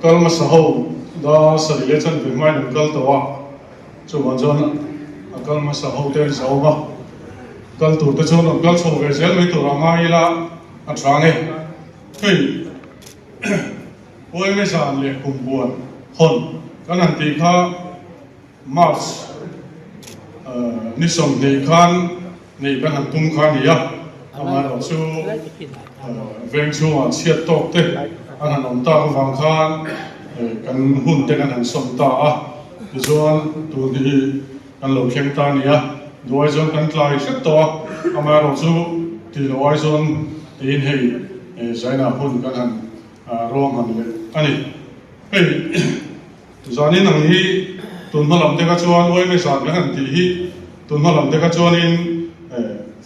kalma saho da sarile chan bi mai nam kal tawa chu wan jon kalma saho te zauma kal tu te chon kal chu ve zel mi tu rama ila atrange hei oi me san le kumpuan hon kan han ti kha march ni som ni khan ni kan han tum khan ya ama ro chu veng chu a chiat tok te an han om ta ko wang khan kan hun te kan han som ta a ti chuan tu ni kan lo khem ta ni a duai zon kan tlai hret to ama ro chu ti lo ai zon tin hei zaina hun kan han rom han le ani hei zani nang hi tun malam te ka chuan oi me san kan han ti hi tun malam te ka chuan in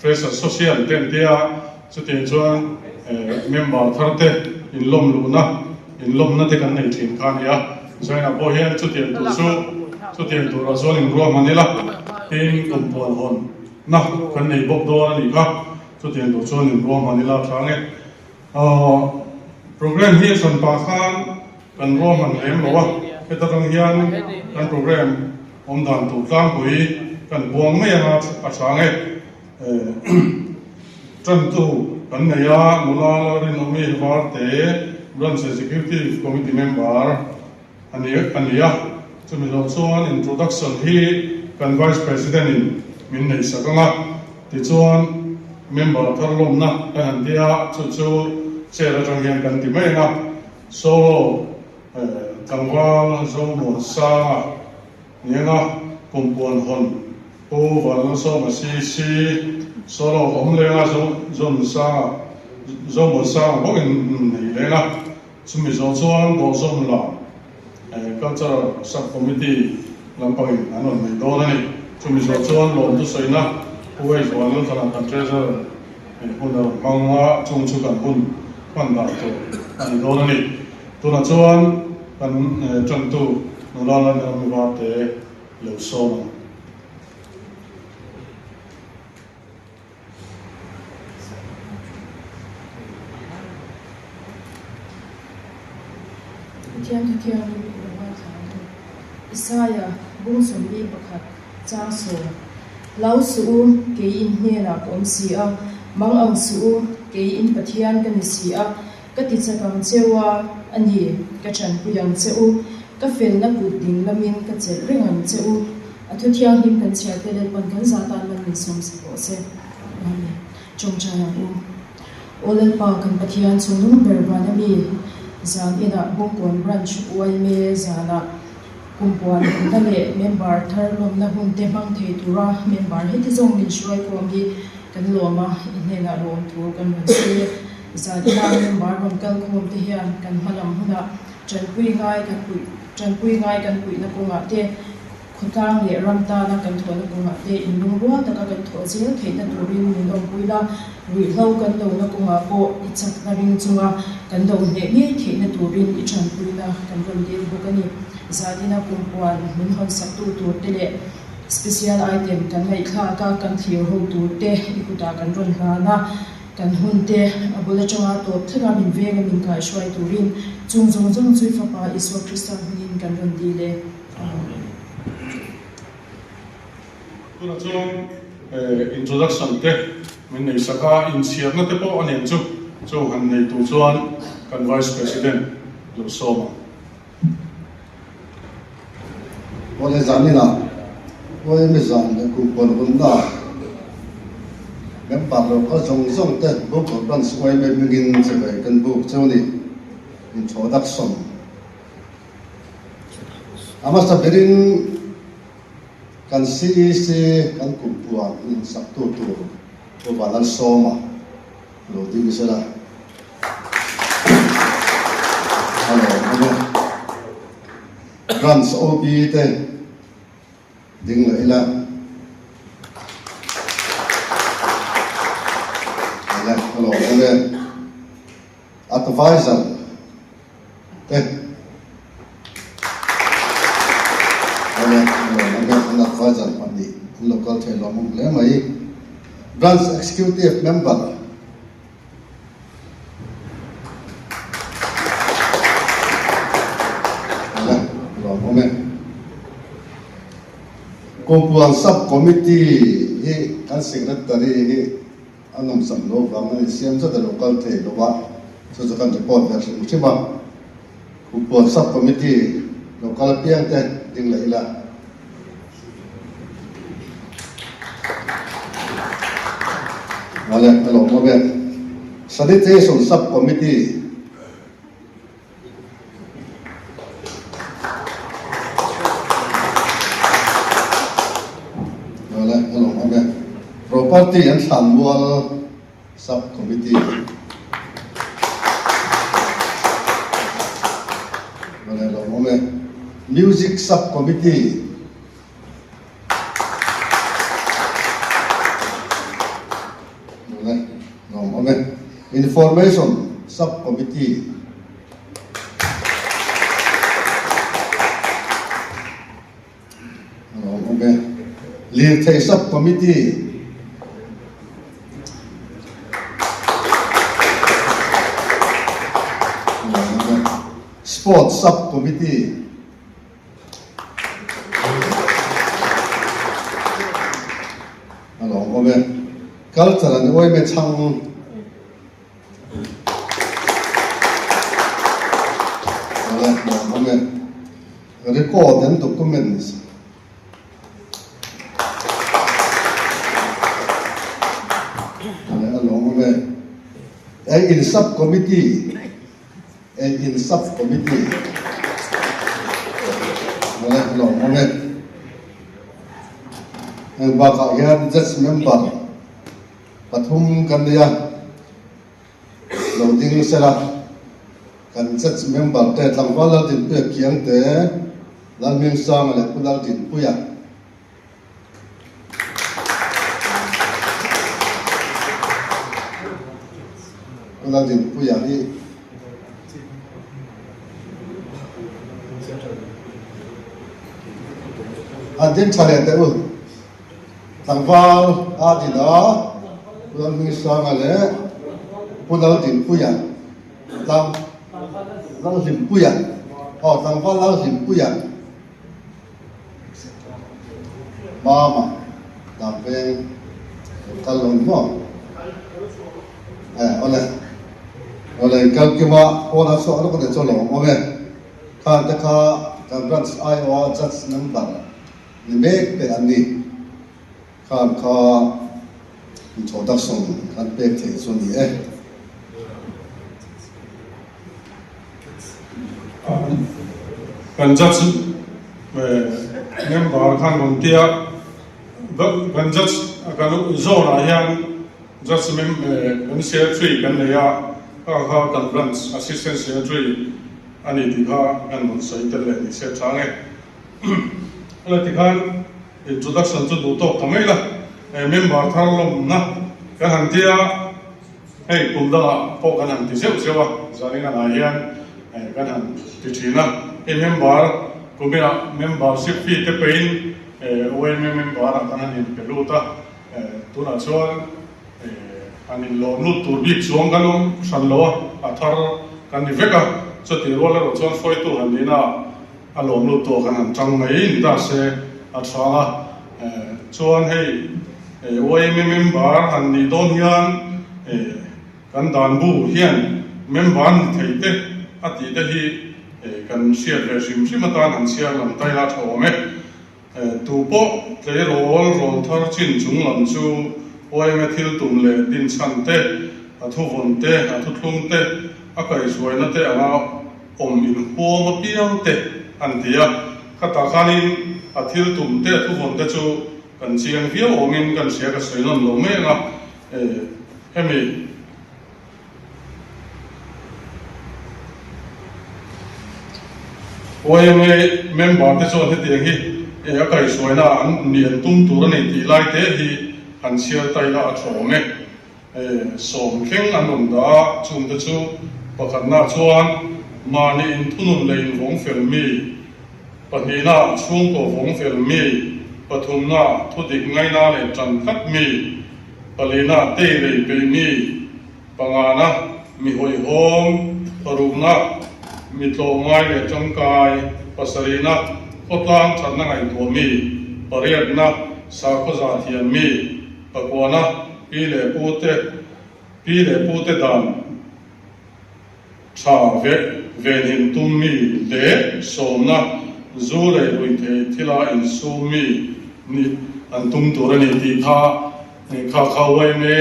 fresh social ten dia chu te chuan member tharte in lom lu na in lom na te kan nei thin khan ya zaina bo hian chu te tu ra chuan in rom manila tin kumpuan hon na kan nei bok do ani kha chu te tu chuan in rom manila thange program hi san pa khan kan rom man em lo ke ta tang hian kan program om dan tu tlang hui kan buang me na a thange tran tu kan nei a mula rin omi var te branch executive committee member ania chumi lo chuan introduction hi kan vice president in min nei sakanga ti chuan member tharlom na kan han dia chu chera tang hian kan ti mai na so tangwal Zomuansanga nianga Kumpuan hon Pawh wal so ma si solo omlenga Zomuansanga bo in nei lenga chumi zo chuan bo zom la culture subcommittee lampang anon mai do na ni chumi zo chuan lom tu soina uai zo an thana kan treasure huna mangwa chung chu kan hun kan da to ani do na ni tuna chuan kan tang tu nulala na mi wa te lo so na Tiang Isaya bung sumbi bakhat cha so lau su ke in hne na kom si a mang ang su ke in pathian kan si a ka ti chakang chewa ani ka chan puyang cheu ka fel na ku ding lamin ka che ringan cheu athu thiang him kan chia te le pan kan za ta lan ni som si ko se ani chong cha ya olen pa kan pathian chunung berba na mi zan ina Bungkawn branch uai me zana Kumpuan na le member tharlom na hun te mang thei tura member he ti zong min shuai ko mi kan loma inhe na rom tu kan man se za ina member ron kal khom te hian kan halam huna chan pui ngai kan pui na ko nga te khutang le ramta na kan thon na ko nga te in lung ro ta ka kan tho zel thei na turin min lom pui la ri hlo kan lo na ko nga ko ichak na ring chunga kan do ne nge thei na turin I chan pui na kan ron dir bokani zadina Kumpuan min hon saktu tu tele special item kan hai kha ka kan thir ho tu te ikuta kan ron ha na kan hun te abula changa to thana min ve min kai shwai turin chung chui fa pa iswa kristan hin kan ron di le tuna chung introduction te min nei saka in siar na te po anen chu han nei tu chuan kan vice president lo soma Oleh zamina, oleh mizam dan Kumpuan bunda, member lo zong te Bungkawn branch oleh memingin sebagai kan buk ni introduction. Amas tabirin kan si kan Kumpuan in Sabtu tu balan soma lo di bisa. Halo, branch OB te ding la ila hello ole advisor te ole an advisor pandi local thelo mong le mai branch executive member Kumpuan subcommittee hi kan secretary hi anam samlo wang siam sa local the lowa so kan report version chima Kumpuan subcommittee local piang te ding la ila wala hello mo be sanitation subcommittee Property and Samuel Subcommittee. Music Subcommittee. Information Subcommittee. Lead Subcommittee. Sports Subcommittee. Culture and Oime Chang. Record and documents. In subcommittee. In subcommittee. And baka yan just member pathum kandiya loading sila kan just member te tangwala din pe kiang te lalming sang le kudal din puya kudal din puya hi adin chale te u tangwal adina Pulau Misang ale, Pulau Kumpuan, Tang Kumpuan, oh Tangwal Kumpuan, Mama, Tampeng, Kalon mo, oleh kalau kita orang soal kita colong, kan dekat branch Iowa just number, ni make te ani, kan introduction kan pek te so ni kan judge member kan montia kan judge kan zona hian judge kan secretary kan ya kan branch assistant secretary ani ti kha kan mon sai te le ni se change ala ti kan introduction chu du to kamai la member tharlom na kan hantia hei kumda po kan han ti seu sewa zaninga na hian kan han ti thina member kumia membership fee te pein OM member kan han in peluta tuna chuan anin lo nu tur bi chuang kanum san lo athar kan ni veka choti rola ro chuan foi tu han dina alo nu to kan han chang mai da se athanga chuan hei OM member han ni don hian kan dan bu hian member ni theite ati de hi kan share regime simatan han share lam tai la thome tu po tle rol thar chin chung lam chu OM thil tum le din chan te athu von te athu thlum te akai suaina te anga om in homa piang te an dia khata khanin athil tum te athu von te chu kan chiang via omin kan sia ka soinon lo me nga hemi OM member te so the tiang hi akai soina an nian tum tur nei ti lai te hi han sia tai la thome som kheng anom da chum te chu pakhat na chuan mani in thunun lein vong fel mi panina chung ko vong fel mi Pathumna thudik ngaina le changkhat mi palina te rei pe mi pangana mi hoi hom parumna mi tlo ngai le changkai pasarina khotlang channa ngai to mi pariat na sa kho za thiam mi pakwana pi le pute dan cha ven hin tum mi le somna zu le lui the thila in su mi ni an tum tur ani ti kha wai me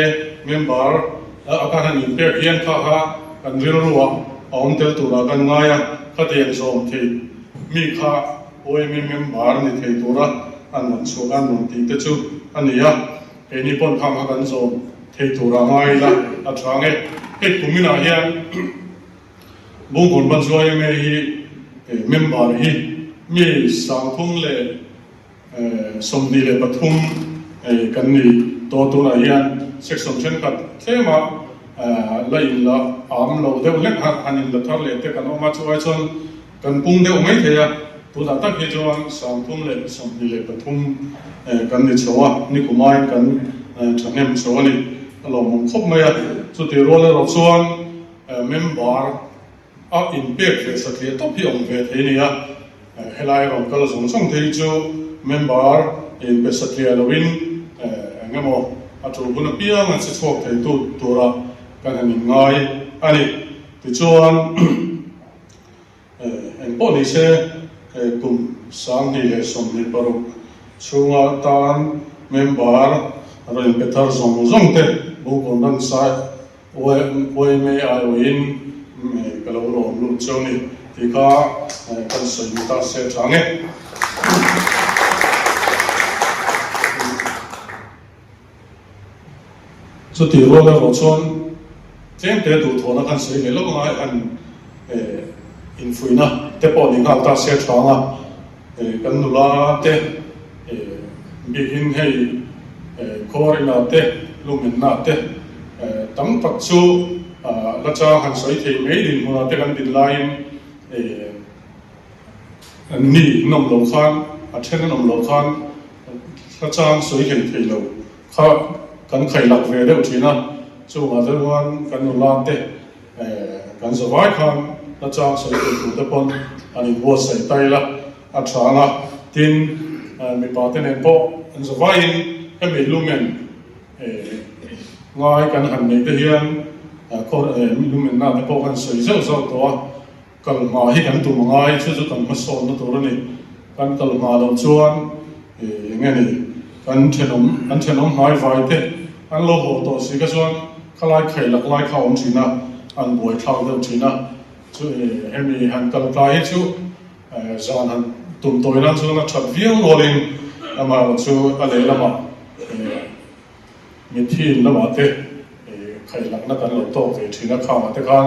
member akahan in pe hian kha kan rilruwa aum tel tura kan ngaya khatien som thi mi kha oi mi member ni thei tura an chu an nun ti te chu ania eni pon kham kan som thei tura ngai la athange he kumina hian Bungkawn ban zoi me hi member hi mi sang thum le somni le pathum kan ni to tu na hian section chen khat thema la in la am lo de lek han in la thar le te kan oma chuai chon kan pung de ngai theya tu da tak hi chuan sang thum le somni le pathum kan ni chawa ni kumai kan thangem chawani lo mong khop maya chu ti ro le ro chuan member a impact le sakle to pi ong ve thenia helai rom kal zong song thei chu member in pe sakle lovin ngamo atu buna pia ngan se chok thei tu tura kan han ngai ani ti chuan en poli se kum sang ni le som ni paru chunga tan member ro pe thar zong te Bungkawn ban sai oi me ai win kalau lo lu choni ti ka kan soi ta se change so ti ro la ro chon chen te du thona kan soi le lo ngai an infuina te po ni ka ta se changa kan nu la te bi hin hei korina te lumin na te tam tak chu la cha han soi thei me din huna te kan din lain ni nom lo khan a then nom lo khan la cha soi thei lo kha kan khai lak ve de uthina chu ma de wan kan nu la te kan zo vai khan la cha soi thei tu te pon ani bo sai tai la a thanga tin mi pa te ne po an zo vai in me lumen ngai kan han nei te hian ko lumen na te po kan soi zo to kal ma hi kan tu ngai chu kan ma so no to ni kan kal ma lo chuan ngani kan thenom mai vai te an lo ho to si ka chuan khalai khai lak lai kha om china an boi thau de china chu hemi han kal kai chu zan han tum toina chu na that viang rolling ama chu ale lama mi thin lama te khai lak na kan lo to ve thina kha ma te khan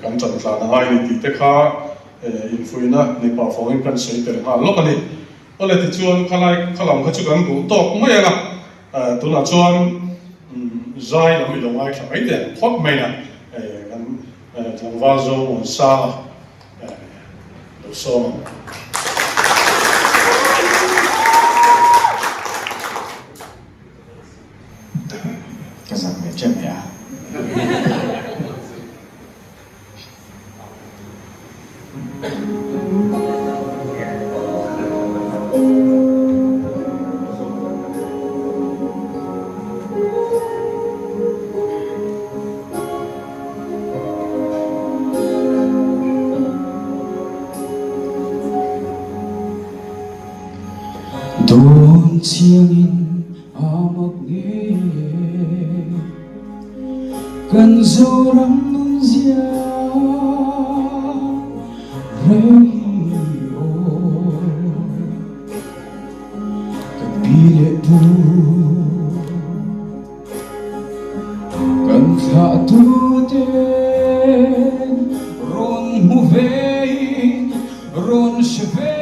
kan chan tla na ngai ni ti te kha infuina ni pa phone kan sei te ha lo kan ni ole ti chuan khalam kha chu kan bu to mai la tu na chuan zai la mi lo ngai thla mai te khop mai na kan thang va Zomuansanga lo so cái rằng về chân mẹ đồn chiêng in amak nghe cần dấu rắm nun zia radio cần bile bu cần thả tu tên ron mu ve ron shve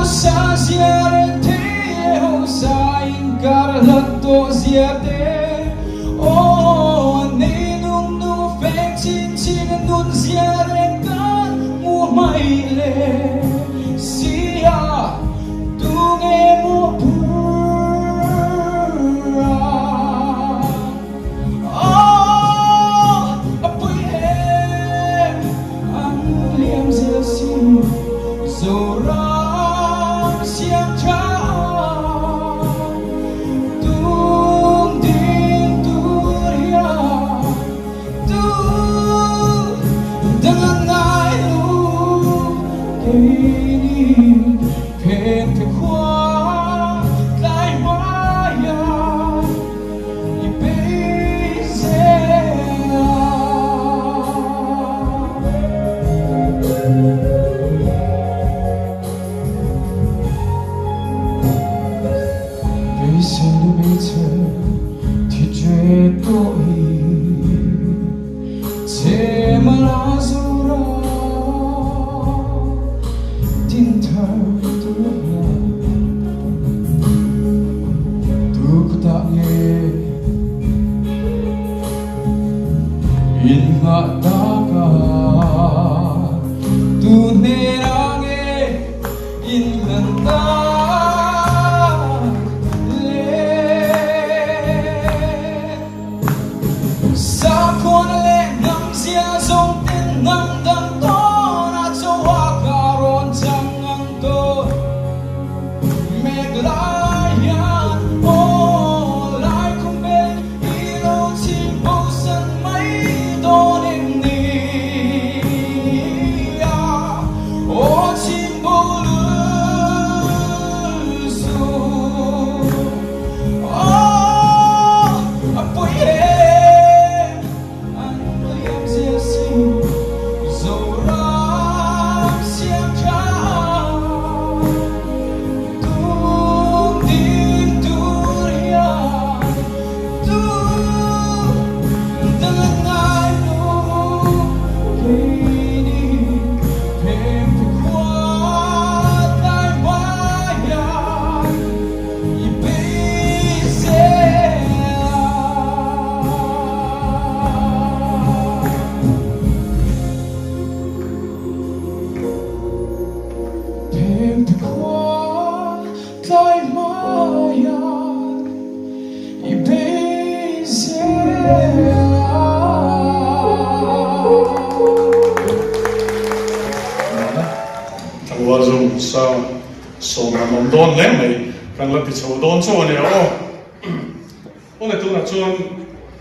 sa ziare te ho sa in karlat to ziate o ne nung nu feng chin chin nun ziare kan mu mai le sia tu nge mu pura oh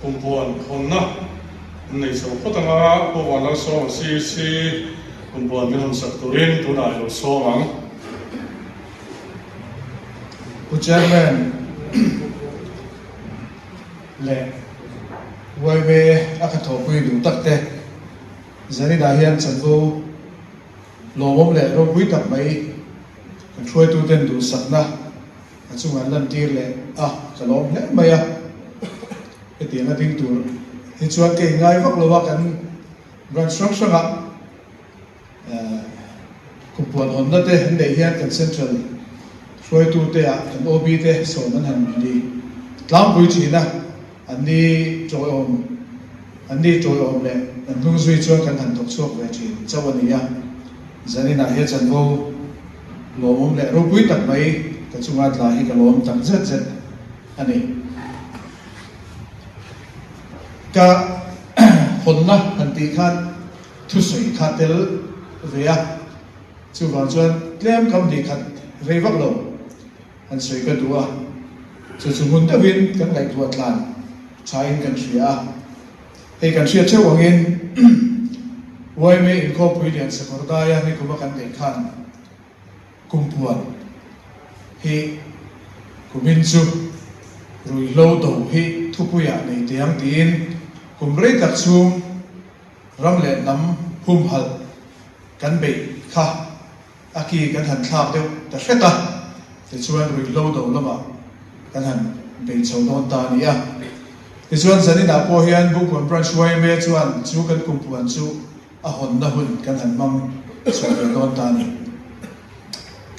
Kumpuan Hawnna nei so khotanga Pawh lang so si Kumpuan min sakturin tunai lo so mang Chairman le waibe akathopui du takte zari da hian chanbu lomom le ro pui tak mai kan throi tu ten du sakna achunga lan tir le kalom le maya etiana ding tur hi chuan ke ngai vak lowa kan branch structure ga Kumpuan Hawnna te nei hian kan central throi tu te a kan OB te so man han ni tlam pui china anni joy om le an lung zui chuan kan han tok chok ve chin chawani ya zani na he chan vo lomom le ro pui tak mai ka chunga tla hi ka lom tak zet zet ani ka Hawnna han ti khan thu sui khatel veya chu wa chuan tlem kam ni khat rei vak lo an sui ka duwa chu mun ta win kan lai thua tlan chain kan ria ei kan ria cheu angin wai me in ko pui lian sa korda ya ni kuma kan dei khan Kumpuan hi kumin chu rui lo do hi thupuya nei tiang tin kumrei tak chung ram le nam hum hal kan be kha aki kan han thlak deuh ta hreta ti chuan rui lo do lama kan han be chho don ta ni a ti chuan zani na po hian Bungkawn branch wai me chuan chu kan Kumpuan chu a Hawnna hun kan han mam chho don ta ni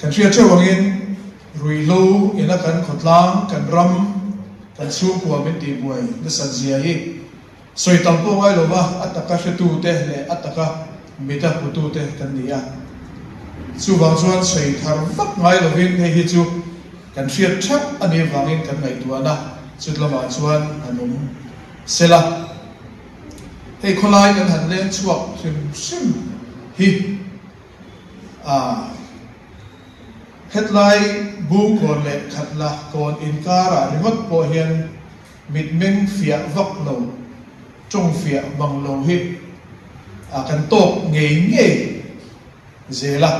kan ria cheu angin rui lo ina kan khotlang kan ram kan chu kwa min ti buai na sanjia hi soi tampo ngai lova ataka hretu te le ataka mita putu te kan nia chu wang chuan soi thar vak ngai lovin he hi chu kan ria thap ani wangin kan ngai tuana chutlama chuan anum sela hei kholai kan han len chuak sim hi headline Bungkawn le khatla kon inkara rivat po hian mitmeng fia vak lo trong fia bang lo hi kan tok ngei zela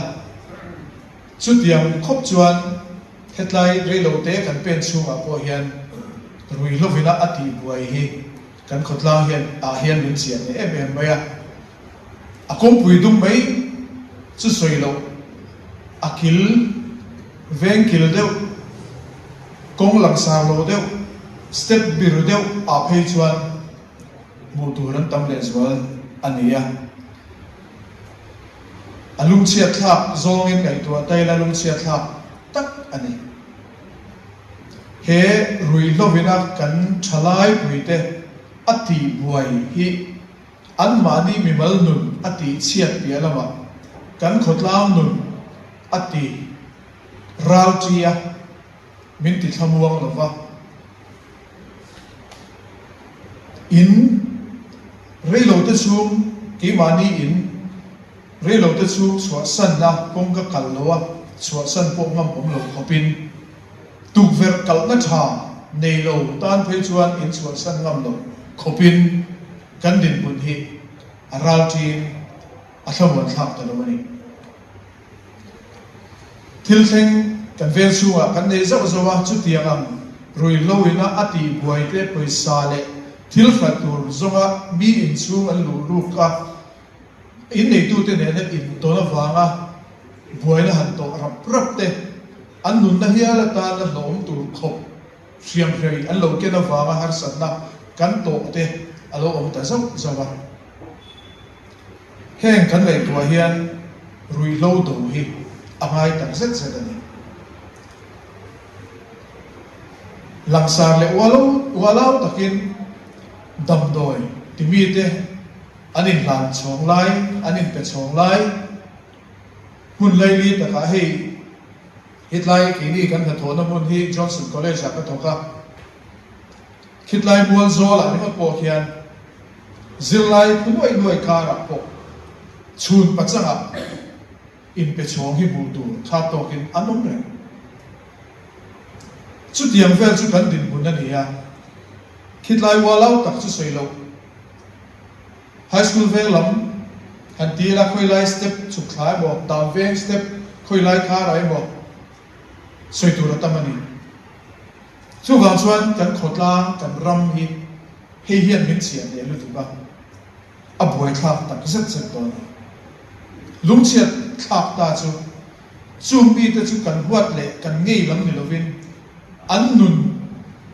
chút tiang khop chuan headline relo te kan pen chunga po hian rui lovina ati buai hi kan khotlang hian hian min chian ne em maya a kompui dum mai chu soilo akil venkil deuh kong langsar lo deuh step biru deuh a phei chuan mu turan tam le zual ania alung chia thak zongin kai tua taila lung chia thak tak ani he rui lovina kan thalai puite ati buai hi an mani mimal nun ati chiat pialama kan khotlang nun ati raltia min ti thamuang lova in relo te chung ki mani in relo te chung chwa san na kong ka kallowa chwa san po ngam om lo khopin tuk ver kal na tha nei lo tan phei chuan in chwa san ngam lo khopin kan din bun hi ralti a thamuan thak ta lo mani thil theng kan vel chunga kan nei zaw zawa chu tiangam rui loina ati buai te poisa le thil khatur zonga mi in chung an lu lu ka in nei tu te ne na in to na wanga buai na han to rap rap te an nun na hiala ta na lom tur khop siam rei an lo ke na wanga har sat na kan to te alo om ta zaw zawa heng kan lei tua hian rui lo do hi amai tak zet zet ani langsar le walau takin damdoi timite anin lan chong lai anin pe chong lai hun lai li taka hei hitlai kini kan thona mun hi Johnson College ka thoka khitlai mual zola ni po khian zilai punoi noi kara po chun pachanga in pe chong hi budu tha tokin anom re chu tiang vel chu kan din bun ani ya khitlai walau tak chu soilo high school vel lam han ti la khoi lai step chu khlai bo down veng step khoi lai kha rai bo soi tu ra tamani chu wang chuan kan khotla kan ram hi hei hian min chian le lu tu ba a buai thak tak zet zet ton lung chiat thak ta chu chung bi te chu kan huat le kan ngei lam ni lovin an nun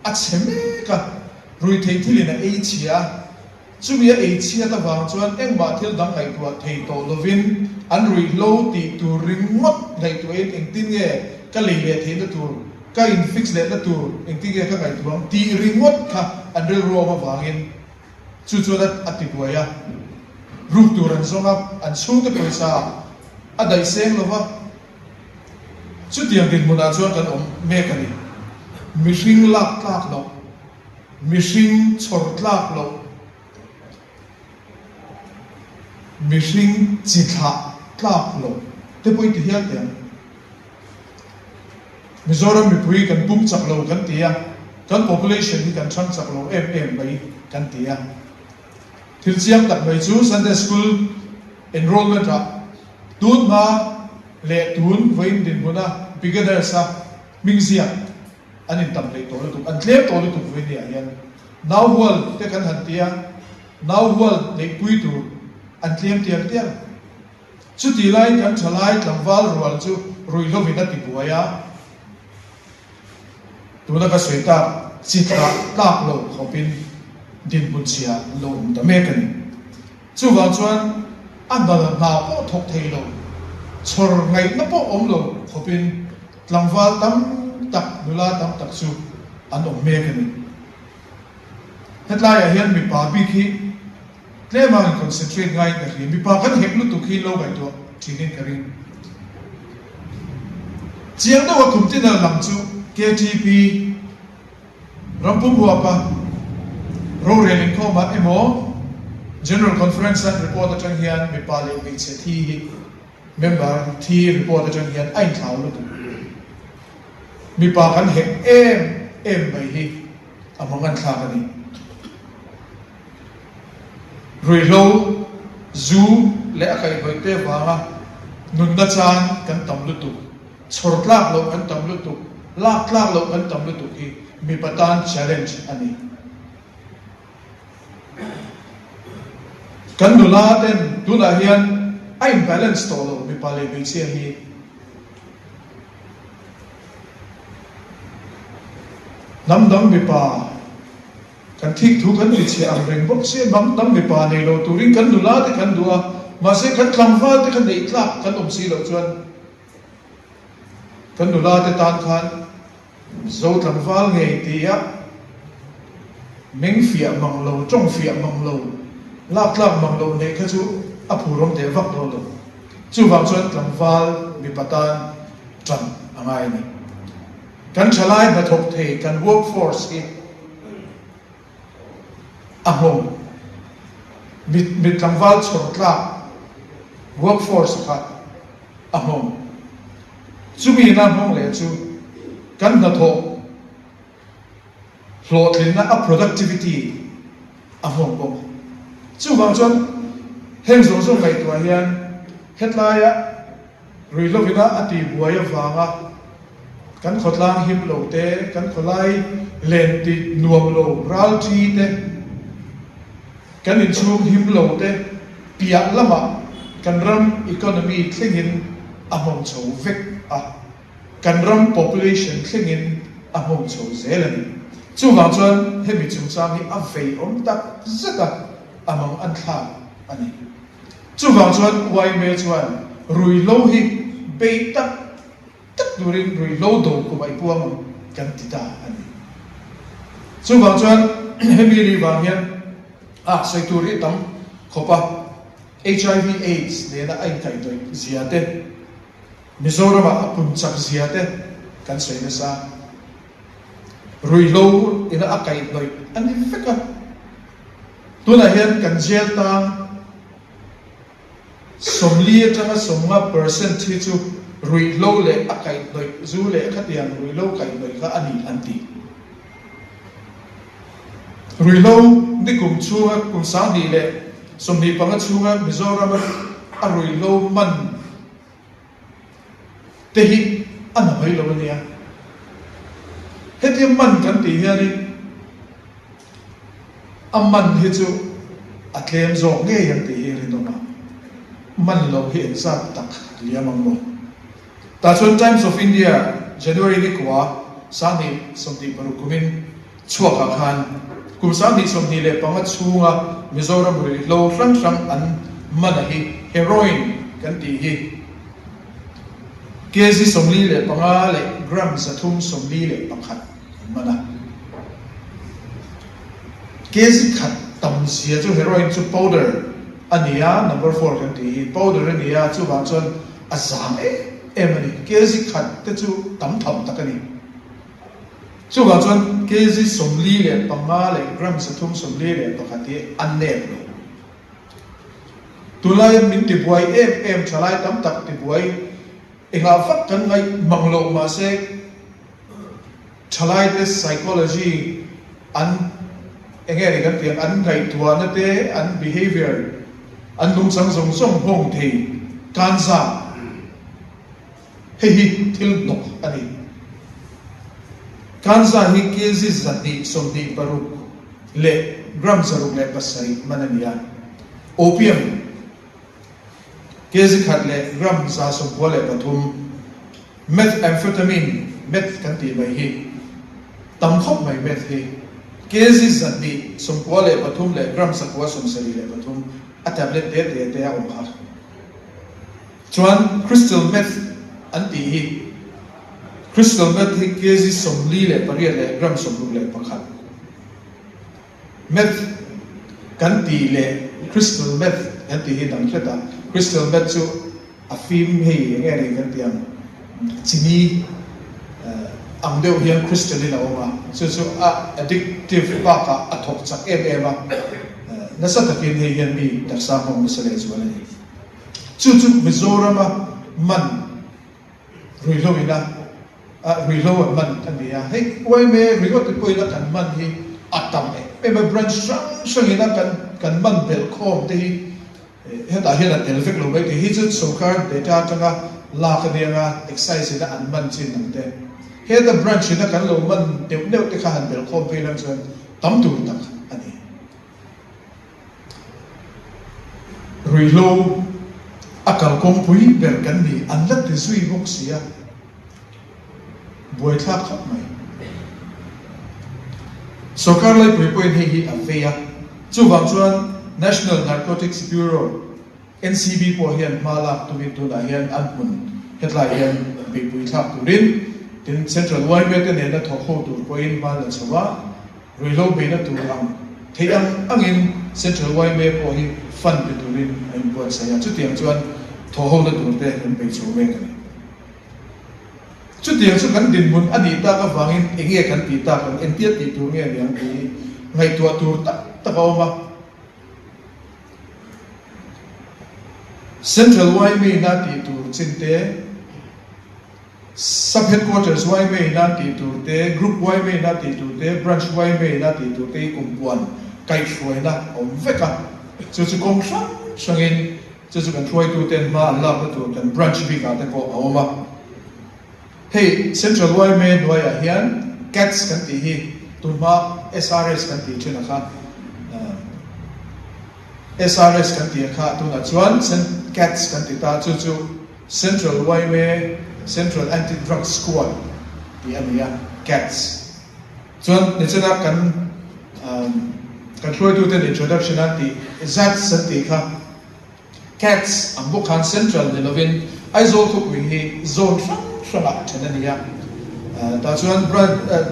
a cheme ka rui thei thilina ei chia chumia ei chia ta wang chuan engma thil dang ngai tua thei to lovin an rui lo ti tu ring mot ngai tu eng tin nge ka le le thei na tu ka in fix le na tu eng tin nge ka ngai tuang ti ring mot kha an rel ro ma wangin chu chu dat ati buaya ru tu ran zonga an chung te poisa a dai seng lova chu tiang din muna chuan kan om me kani mishing lak tlak lo mishing chor tlak lo mishing chitha tlak lo te poi ti hial te Mizoram mi pui kan pum chak lo kan tia kan population hi kan chang chak lo em bai kan tia thil chiang tak mai chu Sunday school enrollment ra tun ma le tun voin din buna beginner sa mingzia anin tam le to lu an tlem to lu tu voin ya yan now world te kan han tia now world le pui tu an tlem tiang tiang chu ti lai kan thalai tlangwal rual chu rui lo vina ti buaya tuna ka soita chitra tak lo khopin din punchia lo da mekani chu wa chuan an da na po thok thei lo chor ngai na po om lo khopin tlangwal tam tak nula tam tak chu an om mekani hetlai a hian mi pa bi khi tlema concentrate ngai ka ri mi pa kan hek lu tu khi lo gai to thinin karin chiang da wa kumtin na lam chu KTP Rampung Huapa Roreling Koma Emo General Conference and Reporter Chang Hian Mipali Mitse Thi Member Thi Reporter Chang Hian Ain Thao Lu Mipa kan hek em bai hi amangan thakani Rui lo zu le akai hoite wanga nun na chan kan tam lu tu chor tlak lo kan tam lu tu lak tlak lo kan tam lu tu hi mi patan challenge ani kan nu la ten tu na hian a imbalance to lo mi pale bi che hi nam dam mi pa kan thik thu kan ni che ang reng bok se nam dam mi pa nei lo turing kan nu la te kan dua mà sẽ kan tlamwal te kan nei tlak kan om si lo chuan kan nu la te tan khan zo tlamwal ngei ti a meng fia mang lo trong fia mang lo lak tlak mang lo nei kha chu a phurom te vak lo lo chu wang chuan tlamwal mi patan tran angai ni kan chalai na thok the kan workforce hi a hom mit tlamwal chor tlak workforce khat a hom chumi na hom le chu kan na tho hlot lin na a productivity a hom bo chu wang chuan heng zo zo ngai tua hian hetlaya ruilovina ati buaya wanga kan khotlang him lo te kan kholai len ti nuam lo ral thi te kan in chung him lo te pia lama kan ram economy thlingin a hmong chho vek a kan ram population thlingin a hmong chho zelani chu wang chuan hemi chung sang hi a vei om tak zaka among an thla ani chu wang chuan wai me chuan rui lo hi be tak tak durin rui lo do ko bai puang kan ti ta ani chu wang chuan hemi ri wang hian a sai tu ri tam khopa HIV AIDS ne na ai kai doi ziate Mizoram a punchak ziate kan sei na sa rui lo ina a kai doi ani feka tuna hian kan jel ta somli tanga somma percent hi chu rui lo le a kai doi zu le khatian rui lo kai doi ka ani anti rui lo ni kum chunga kum sa ni le somni panga chunga Mizoram a rui lo man te hi ana mai lo nia heti man kan ti hiani amman hi chu atlem zo nge yang ti hi ri no ma man lo hi sa tak liamang lo ta chon Times of India January ni kwa sa ni somni paru kumin chua ka khan kum sa ni somni le panga chunga Mizoram rui lo rang an mana hi heroin kan ti hi kezi somli le panga le gram sathum somli le pakhat mana kezi khat tam sia chu heroin chu powder ania number 4 kan ti powder ania chu wang chon azam emani kezi khat te chu tam tham takani chu wang chon kezi somli le panga le gram sathum somli le pakhat ti anne tulai min ti buai em thalai tam tak ti buai inga fat kan ngai manglo ma se thalai te psychology an engeri kan tiang an ngai tua na te an behavior an lung sang song song hong the kansa hi til nok ani kansa hi kezi zati somni paruk le gram zaruk le pasai manania opium kezi khat le gram za so pole pathum methamphetamine meth kan ti mai hi tam khop mai meth hi kezi zati so pole pathum le gram sa kwa som sari le pathum a tablet de a om kha chuan crystal meth an ti hi crystal meth hi kezi som li le pariat le gram som lu le pakhat meth kan ti le crystal meth an ti hi dang theta crystal meth chu a film hei engeri kan tiang chini ang deuh hian crystalline a oma chu a addictive pa ka a thok chak em a nasa takin hei hian mi daksa hong masale chuan ani chu Mizoram a man ruilo ina ruilo man ania hei wai me ruilo te poila kan man hi atam e me branch sang ina kan man bel khom te hi hết tại hiện là tiền phép lâu vậy thì hết chút số card data cho nga là cái này nga excise đã ăn mặn chín nặng thế hết là branch nó cần lâu mặn đều đều cái khả năng không về làm chuyện tắm tuổi tắc anh ấy rồi lâu akal công pui ber kan ni an lat ti sui bok sia buai thak khap mai sokar lai pui point hi affair chu wang chuan National Narcotics Bureau NCB po hian malak tu min tu na hian an mun hetlai hian be pui thak turin tin central wide te ne na thok ho tu point ma la chawa rồi lâu be na tu ang thei angin central wide me po hi fan pe turin an buat saya chu tiang chuan thô hô na tur te an pe chu me kan chu tiang chu kan din mun adi ta ka wangin enge kan ti ta kan en tiat ti tur nge liang ti ngai tua tur ta ka ma central wai me na ti tur chin te sub headquarters wai me na ti tur te group wai me na ti tur te branch wai me na ti tur te kumpuan kai shoi na om veka chu chu kong shangin chứ cần try tu tên mà làm cái tu tên branch bị cả tên có áo mà hey central wide main wide ở hiện cats kan ti hi tu ma SRS kan ti trên là SRS kan ti kha tu na chuan cats kan ti ta chu chu central wide main central anti drug squad ti ania cats chuan ni chana kan try tu tên introduction anti zat san ti kha cats ang Bungkawn central de lovin ai zone ko hi zone shanga chanania ta chuan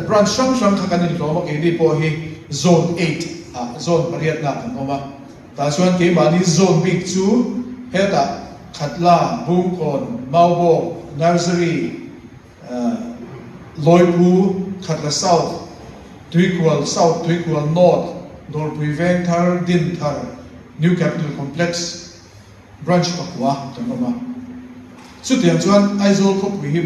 branch shang khakan ni lo ke di po hi zone 8 zone pariat na kan oma ta chuan ke mani zone big chu heta khatla Bungkawn maubo nursery loipu khatla south tuikwal south tuikwal north dorpui veng thar din thar new capital complex branch Pawh tang ma chu tiang chuan aizol khop wi hi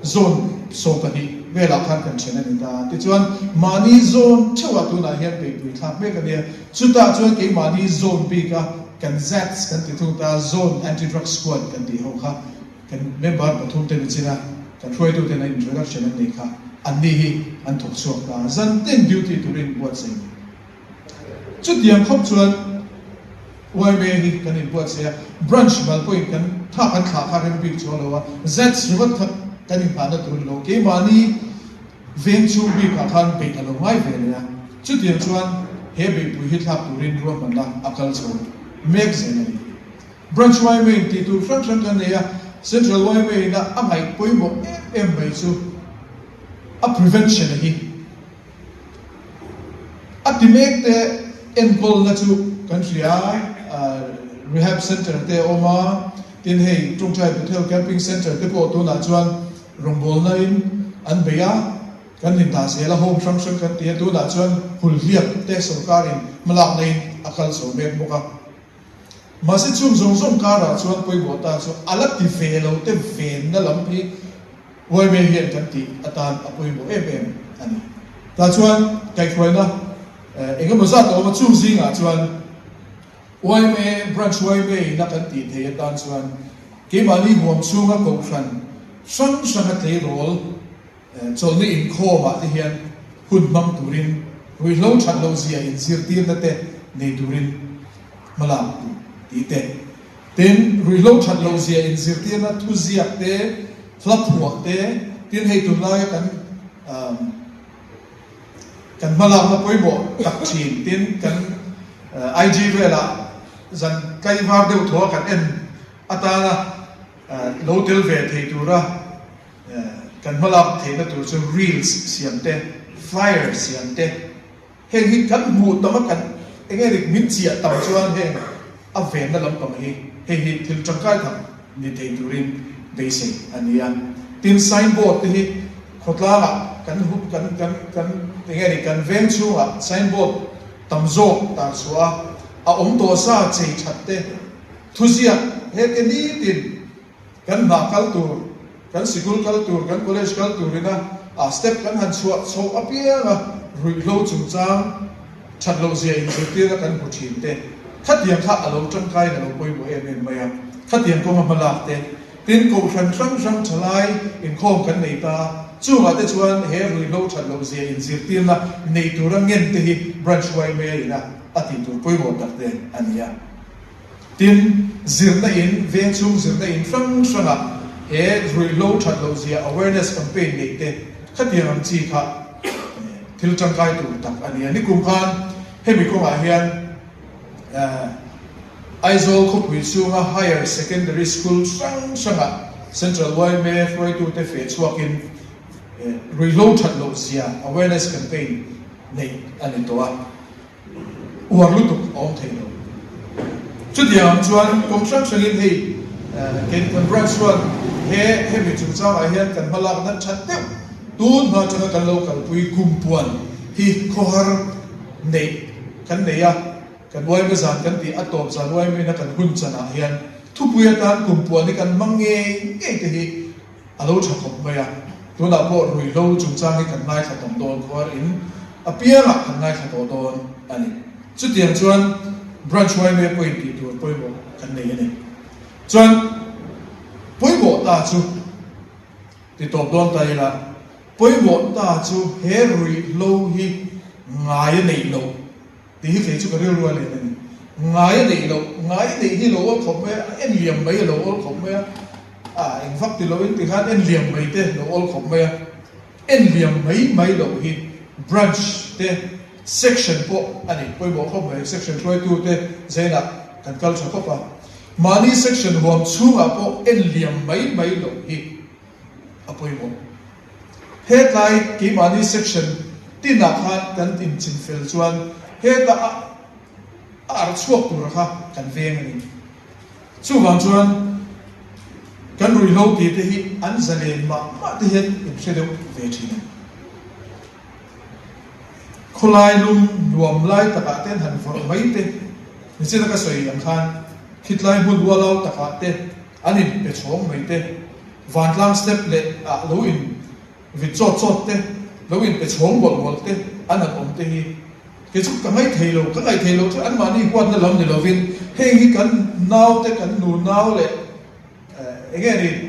zone so pani vela khan kan chena ni ta ti chuan mani zone chawa tu na hian pe pui thak me ka ne chu ta chuan ke mani zone bi ka kan zats kan ti thu ta zone anti drug squad kan ti ho kha kan member pathum te ni china kan throi tu te na introduction ni kha an ni hi an thok chuak ta zan ten duty to rin buat sei chu tiang khop chuan wai me hi kan in buat sia branch mal point kan tha kan kha kha ren big cholo wa zats rivat khat kan in phana tur lo ke mani veng chu bi ka khan pe ta lo mai ve na chu tiang chuan he be pu hi thap turin ro man na akal chu mek zen branch wai me ti tu function kan ne ya central wai me na amai poi mo em bai chu a prevention hi atimek te enkol na chu country rehab center te oma tin hei tungchai hotel camping center te po tu na chuan rongbol na in an beya kan hin ta se la home function kan te tu na chuan hul hiap te sarkarin malak nei akal so mek boka masi chum zong zong kara chuan poi bota chu alak ti velo te ven na lampi wai me hian kan ti atan apoi bo em ani ta chuan kai khoina engemaw zat to ma chum zinga chuan wai me branch wai me na kan ti the tan chuan ke mani huam chunga ko khan sang te rol cholni in kho ma te hian hun mam turin wi lo chat lo zia in sir tir na te nei turin malam ti te ten wi lo chat lo zia in sir tir na thu zia te flap huak te tin hei tu lai kan malam na poi bo tak chin tin kan IG vela zan kai var deu tho kan en atana local ve thei tura kan malak thei na tur chu reels siamte flyers siamte heng hi kan mu tama kan engeri min chia tam chuan heng a ve na lam pam hi heng hi thil changkai tham ni thei turin base ania tin signboard te hi khotla kan hu kan engeri kan veng chu a signboard tamzo ta suwa a to sa chei thatte thuzia he te ni tin kan na kal tur kan sikul kal tur kan college kal turina a step kan han chuwa so apia rui lo chung chang chat lo zia in zirtira kan hu thin te khát tiền khát ở lâu trong cái là lâu bồi bồi em mày à khát tiền có mà lạc tiền tiền cầu khăn răng răng trở lại in khom cái này ta chú mà tới chuan he rồi lâu thật lâu gì in diệt tiền là này tụi răng nhân thì branch way mày là tiền tụi bồi bồi đặt tiền anh ya tiền diệt na in về chung diệt na in răng răng à he rồi lâu thật lâu gì awareness campaign này thế khát tiền làm chi khát thì trong cái tụi đặt anh ya ni Kumpuan he mi ko hian Aizol Kumpuan Higher Secondary School sang Central Wayme Freud to the Fates walking reload at Lozia awareness campaign nei anitoa uarlutuk on table chút diam chuan construction in hi Kenton branch one he mi chung chang a hian kan malak nan that te tun ma changa kan local pui Kumpuan hi kohar nei kan nei a kan wai me zan kan ti atop zan wai me na kan hun chana hian thu puya tan Kumpuan ni kan mange nge te hi alo thakop maya tu na po rui lo chung chang hi kan nai khatom don khwar in apia la kan nai khato don ani chu tiang chuan branch wai me point ti tu poi bo kan nei ani chuan poi bo ta chu ti top don ta ila poi bo ta chu he rui lo hi ngai nei lo ti hi ke chu ka reu le ni ngai nei hi lo ol khop me en liam mai lo ol khop me in fact ti lo in ti khan en liam mai te lo ol khop me en liam mai lo hi branch te section po ani poi bo khop me section 22 te zena kan culture ko pa mani section hom chunga po en liam mai lo hi apoi bo headline ki mani section tin na khan kan tin chin fel chuan he ta ar chuak tur kha kan veng ani chu wang chuan kan rui lo ti te hi an zalen ma te hian in shedeu ve thin khulai lum nuam lai taka ten han for mai te ni chena ka soi ang khan khitlai bun walo taka te anin pe chong mai te van lang step le a lo in vi chot te lo in pe chong bol te anan om te hi cái chút cái ngay thầy lô anh mà đi quan nó làm để lo vin hay cái cắn nao te cắn nụ nao lệ cái này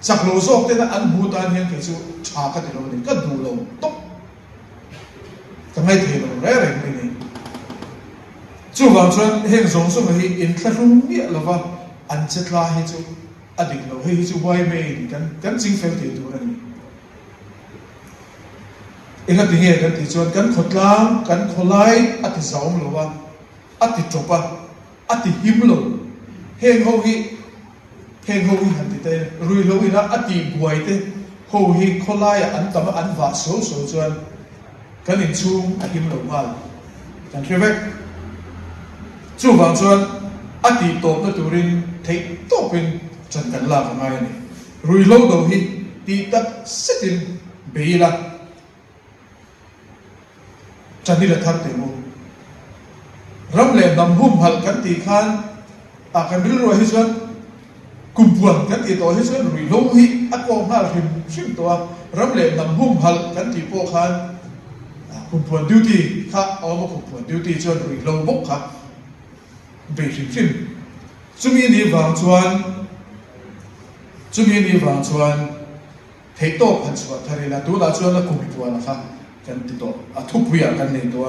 sạc lô sọc te là anh bù tan hiện cái chút trả cái để lo này cái đủ lô tóc cái ngay thầy lô rẻ rẻ cái này chú vào chuyện hiện giống số người in khát rung nghĩa là vào anh chết la hay chú anh định lô hay chú quay về cắn chính phèo thì đủ anh ingat tinggi kan tijuan kan khotlang kan kholai ati zaum lowa ati chopa ati himlo heng ho hi han ti te rui lo ina ati buai te ho hi kholai an tama an va so chuan kan in chung a himlo mal kan trevek chu wang chuan ati top na turin thei topin chan kan la ngai ni rui lo do hi ti tak setin beila chani la thar te mo ram le nam hum hal kan ti khan a kan bil ro hi chuan Kumpuan kan ti to hi chuan rui lo hi a ko ngal him to ram le nam hum hal kan ti po khan Kumpuan duty kha awma Kumpuan duty chuan rui lo bok kha be him chumi ni wang chuan thei to kan chuan tharila tu la chuan la Kumpuan kha kan ti to a thu puya kan nei to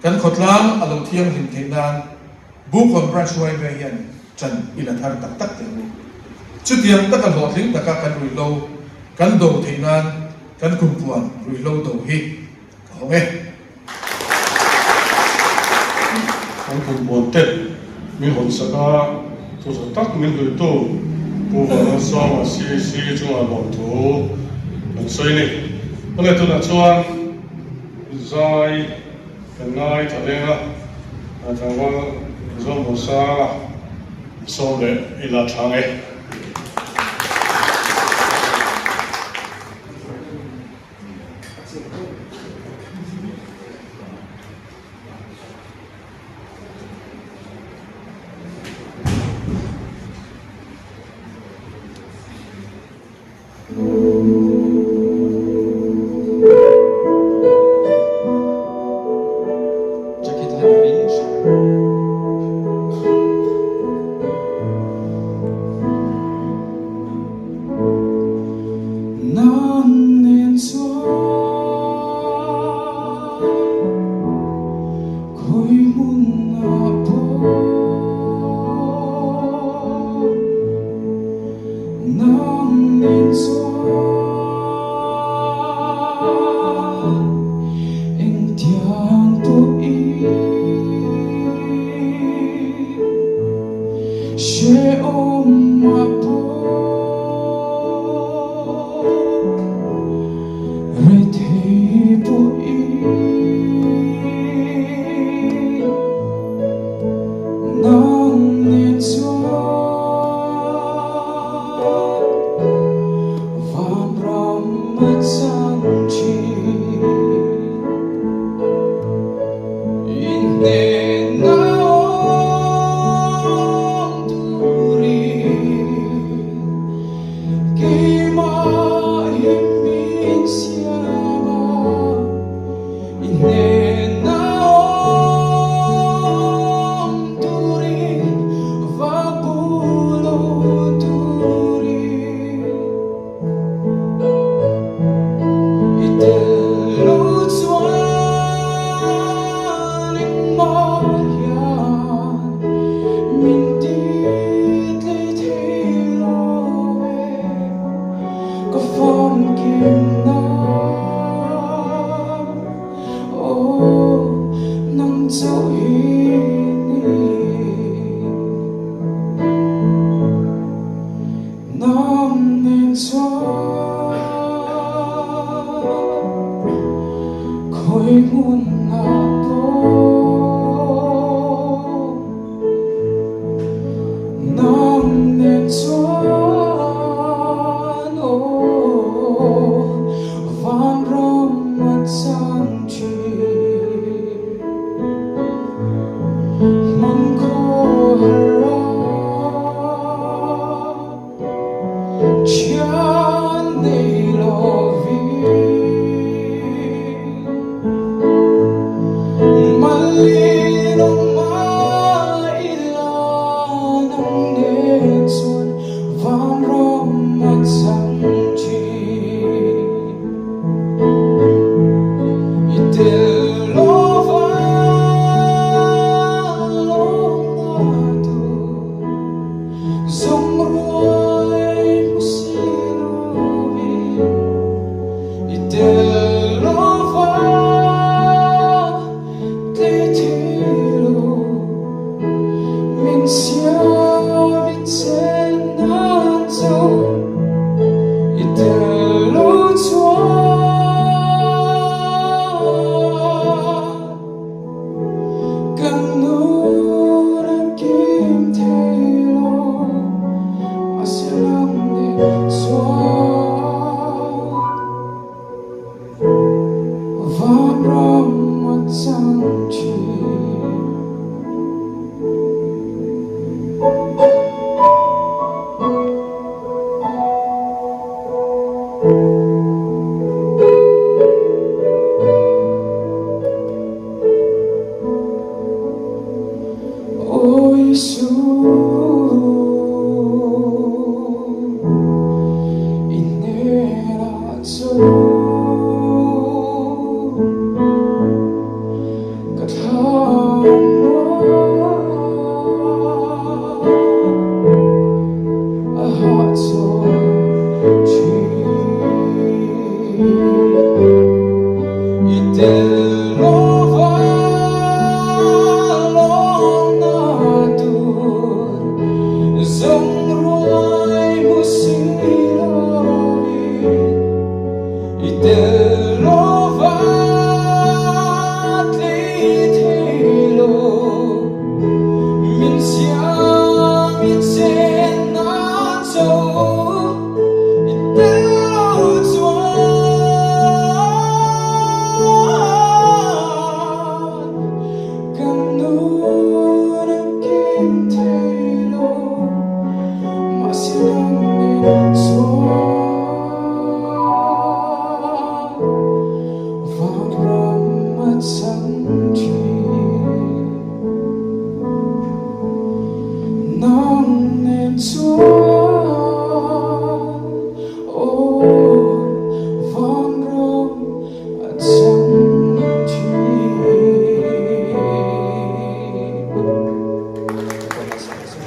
kan khotlang alo thiang him theinan Bungkawn branch wai ve hian chan ila thar tak te ni chu tiang ta kan hotling ta ka kan rui lo kan do theinan kan Kumpuan rui lo do hi ho nge kan Kumpuan te mi hon saka tu sa tak min lui tu pu wa so wa si chu a lo tu kan soi ni ole tu na chuan zai kan nai thalenga atawang Zomuansanga so le ila thange Jacket la range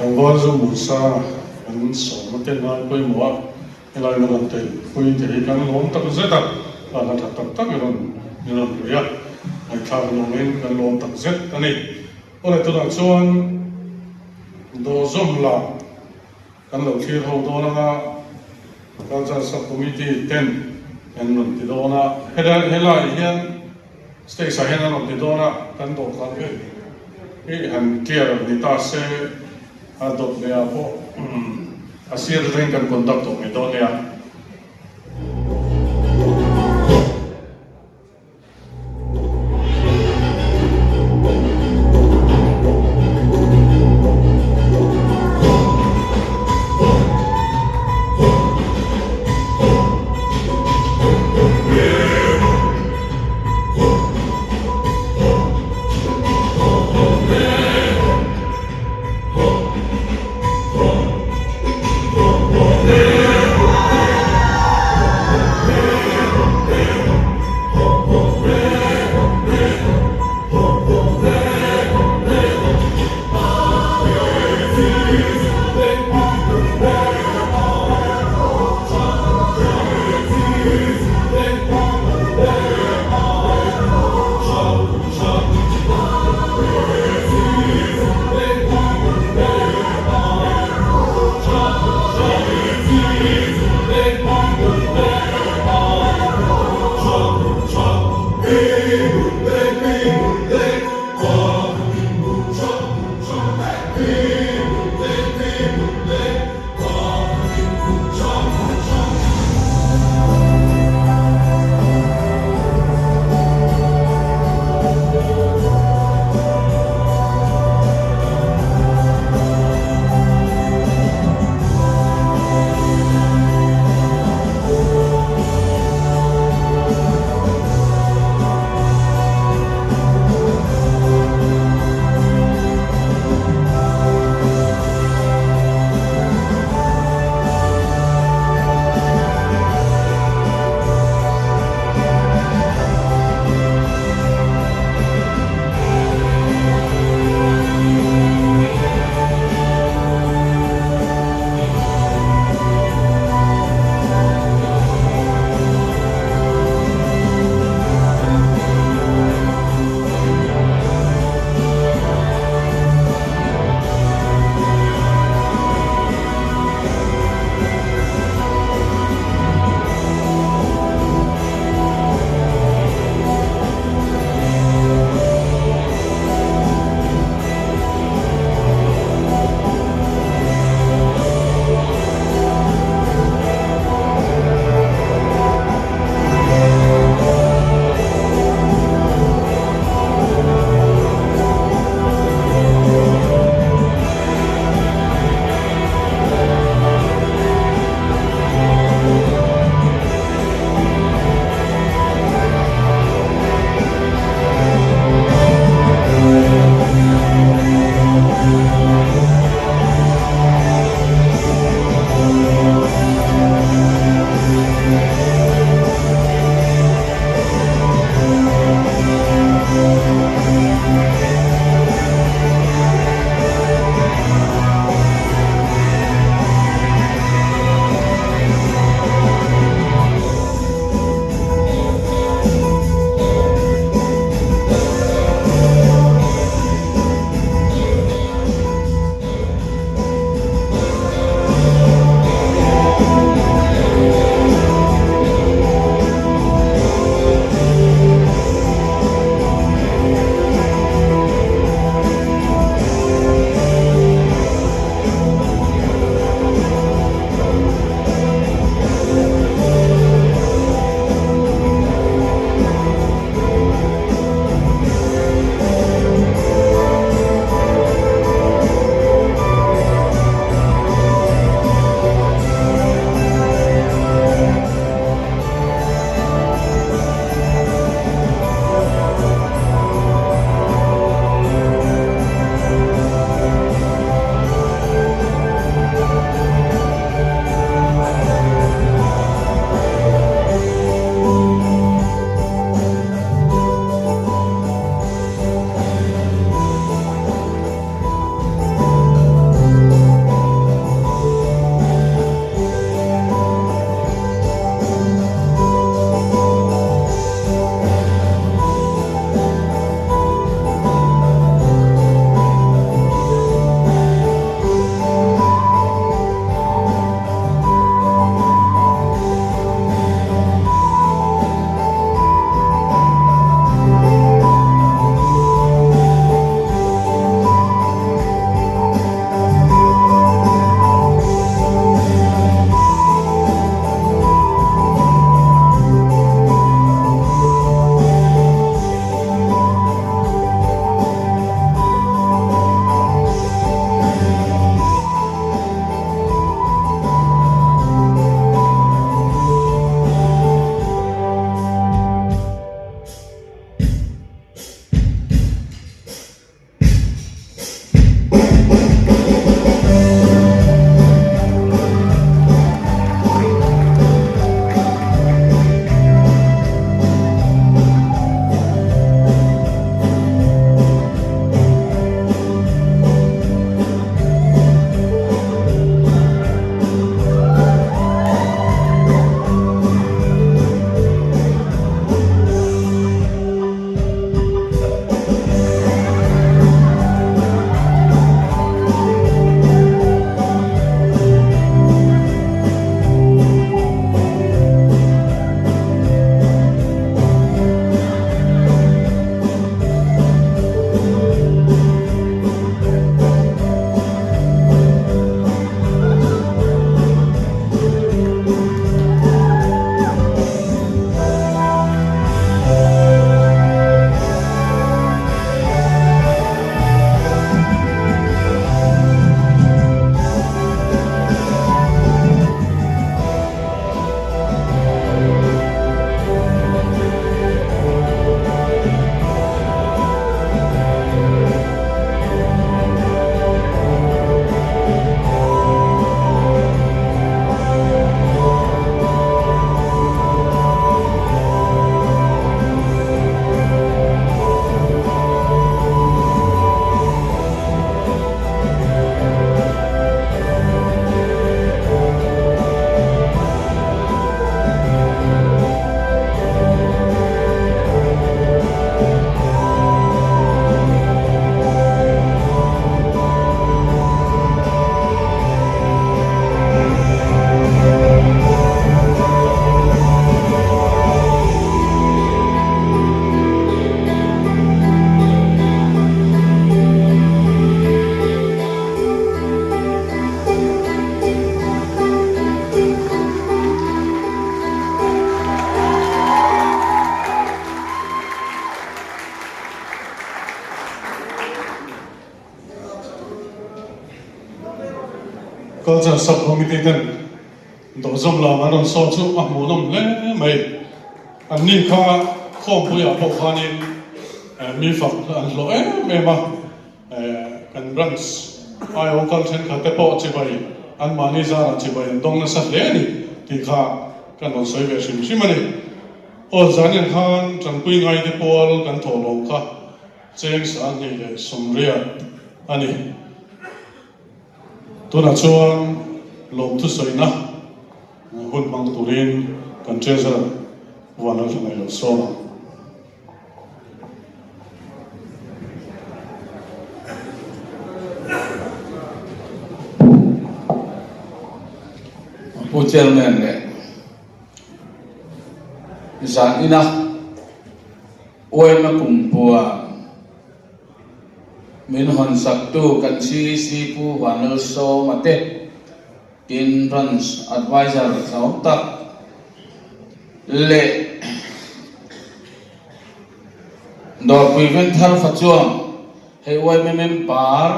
Kumpuan Zomuansanga, and so much and I pay more. ilai na te pui te kan lom tak zeta na that tak tak iron ya ai thar lomin kan lom tak zet ani ole tu na chuan do zom la kan lo thir ho do na culture subcommittee 10 en non ti do na helai hian stay sa hen non ti do na kan do kan e han clear ni ta se adot le apo asir ring kan contact to me do ya culture subcommittee ten do zom la ma don so chu a mu nom le mai an ni kha khom pu ya po khanin mi fak an lo me ma kan branch ai o culture kha te po che bai an mani za che bai dong na sa le ni ti kha kan on soi ve sim sim ani o zanin khan chang pui ngai te pol kan tho lo kha cheng sa ni le som ria ani tu na chuan lom thu soi na hun bang turin kan treasure wan al ngai lo so Pu chairman le zan ina oi ma Kumpuan min hon sak tu kan si pu wanal so mate in branch advisor saum tak le do prevent thar fachuang hei oi mem par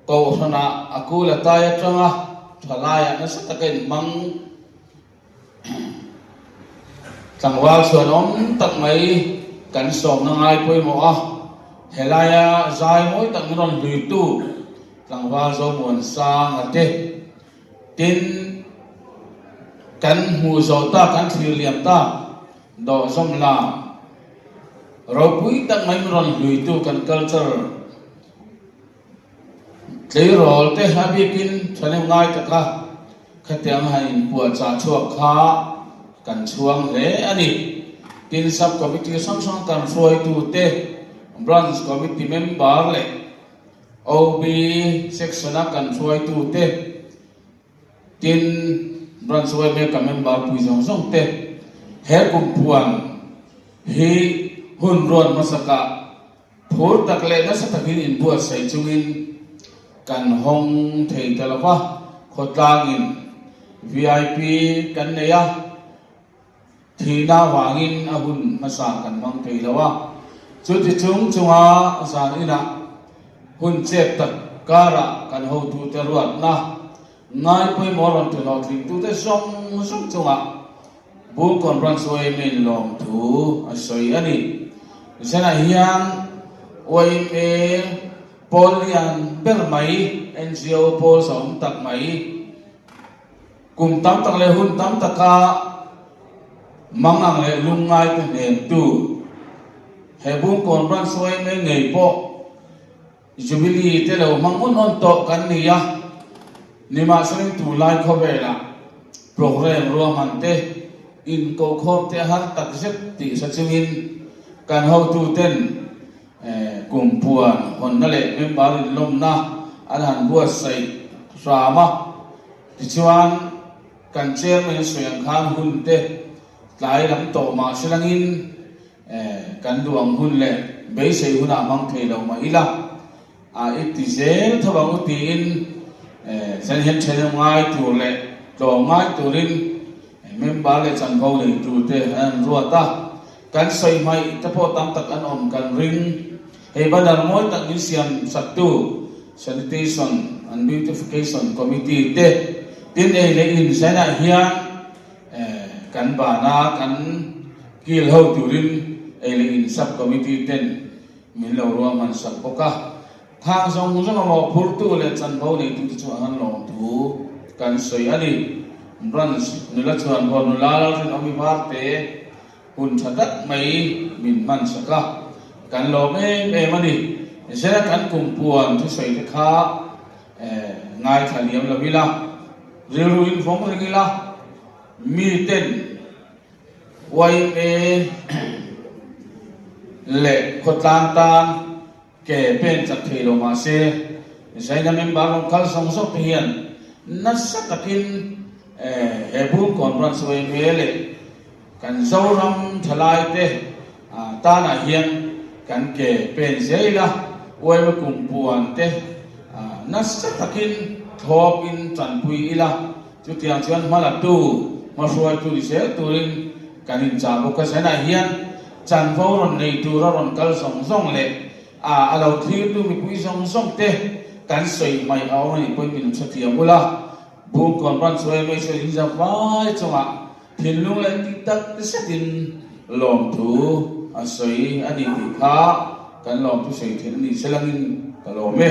ko thana akula ta ya changa thalaya na sa taken mang tangwa chuan om tak mai kan som na ngai poi mo a helaya zai moi tak ron lui tu tangwa Zomuansanga te tin kan hu zo ta kan thil liam ta do zom la ro pui tak mai ron lui tu kan culture tlei rol te habikin thanem ngai taka khatiang hain pu cha chuak kha kan chuang le ani tin sub committee song kan froi tu te branch committee member le OB section kan froi tu te tin branch wai me ka member pui song te he Kumpuan hi hun ron masaka phur tak le na sa takin in bu sai chungin kan hong thei talawa khotlangin VIP kan neya thina wangin ahun masa kan mang thei lawa chu ti chunga zan ina hun chep tak kara kan ho tu te ruat na ngai poi moron te lo thing tu te song chunga Bungkawn branch oi min long thu asoi ani sena hian oi me Polian bermai NGO pol som tak mai kum tam tak le hun tam taka mangang le lungai te nem tu he Bungkawn branch soi me ngei po jubilee te lo mangun on to kan niya ni ma sering tu lai khovela program ruam ante in ko khom te har tak set ti sa chungin kan ho tu ten Kumpuan Hawnna le member in lom na alhan buat sai rama tichuan kan chairman soyang khan hun te tlai lam to ma silangin kan duang hun le be sei huna mang thei lo ma ila a itizel thawang uti in san hen chen ngai tu le to ngai turin member le chan bau le tu te an ruata kan sei mai ta po tam tak an om kan ring hei bandar moi tak ni siam satu sanitation and beautification committee te tin ei le in sana hian kan bana kan kil ho turin ei le in sub committee ten min lo ruam man sak poka thang song mo phur tu le chan bau le tu chu an long tu kan soi ani branch nila chuan hon la rin omi war te hun thatak mai min man saka kan lo me mani sera kan Kumpuan thu sei te kha ngai thaliam la vila riru in phong ringila mi ten wai me le khotlan tan ke pen chak thelo ma se sai na member ong kal song so hian na sa takin Bungkawn branch wai me le kan zoram thalai te ta na hian kan ke pen zeila oi ma Kumpuan te na sa takin thop in chanpui ila chu tiang chuan mala tu ma suai tu se turin kanin cha bo ka sana hian chan vo ron nei tu ron kal song song le alo thir tu mi pui song song te kan soi mai aw ni poi min chatia mula Bungkawn ban suai mai suai in za vai chonga thin lung le ti tak te setin lom thu a soi ani ti kha kan lom thu sei thin ni selangin ka lom me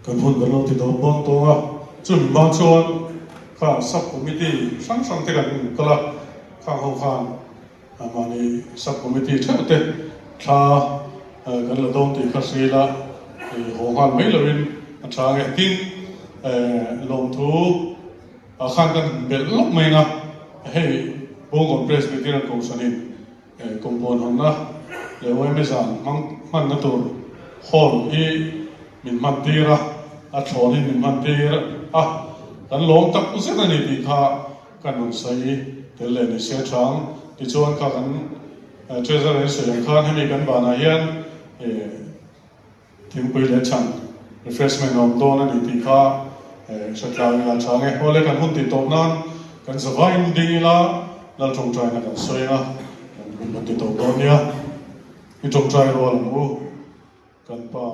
kan hun kan lo ti do bang to nga chun ba chuan kha sub committee sang sang te kan kala kha ho khan amani sub committee thate kha kan lo dong ti kha sila ho khan mai lovin athang e tin lom thu a khan kan bel lok mai nga hei Bungkawn Presbyterian Councilin Kumpuan Hawnna le wai me zan man na tur hall i min man tira a thon in min man tira kan lom tak usen ani ti kha kan non sai tel le ni se thang ti chuan kha kan treasurer se yang khan hemi kan bana hian thim pui le chan refreshment om don ani ti kha satlaw nga change hole kan hun ti top nan kan zavain dingila lal chong trai na kan soina kan hun ti top don nia ni chong trai ro lang u kan pa